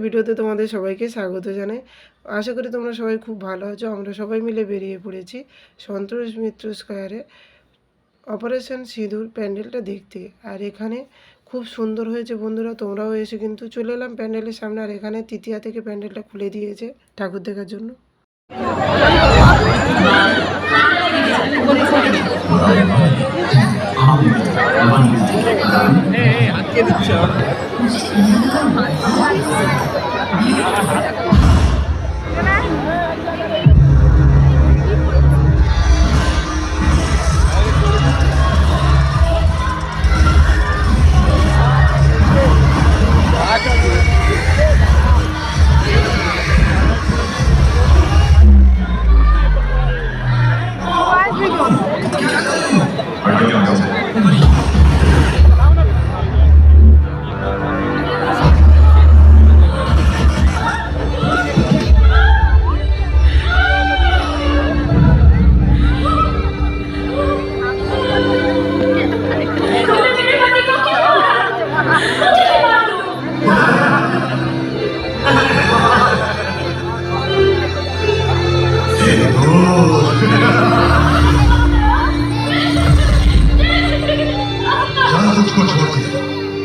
ভিডিওতে তোমাদের সবাইকে স্বাগত জানাই। আশা করি তোমরা সবাই খুব ভালো আছো। আমরা সবাই মিলে বেরিয়ে পড়েছি সন্তোষ মিত্র স্কোয়ারে অপারেশন সিঁদুর প্যান্ডেলটা দেখতে। আর এখানে খুব সুন্দর হয়েছে বন্ধুরা, তোমরাও এসে কিন্তু চলে এলাম প্যান্ডেলের সামনে। আর এখানে তৃতীয়া থেকে প্যান্ডেলটা খুলে দিয়েছে ঠাকুর দেখার জন্য।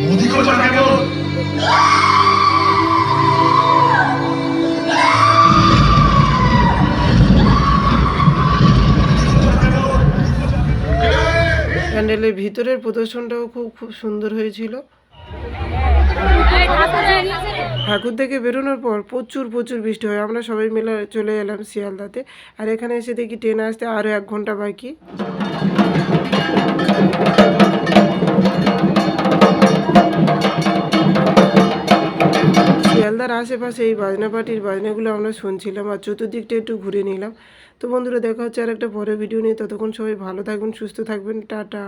मोदी को जाके बोल। প্যান্ডেলের ভিতরের প্রদর্শনটাও খুব সুন্দর হয়েছিল। ঠাকুর থেকে বেরোনোর পর প্রচুর বৃষ্টি হয়। আমরা সবাই মিলে চলে এলাম শিয়ালদাতে। আর এখানে এসে দেখি ট্রেন আসতে আরও 1 ঘন্টা বাকি। শিয়ালদার আশেপাশে এই বাজনা পার্টির বাজনাগুলো আমরা শুনছিলাম আর চতুর্দিকটা একটু ঘুরে নিলাম। তো বন্ধুরা দেখা হচ্ছে আর একটা পরে ভিডিও নিয়ে। ততক্ষণ সবাই ভালো থাকবেন, সুস্থ থাকবেন, টাটা।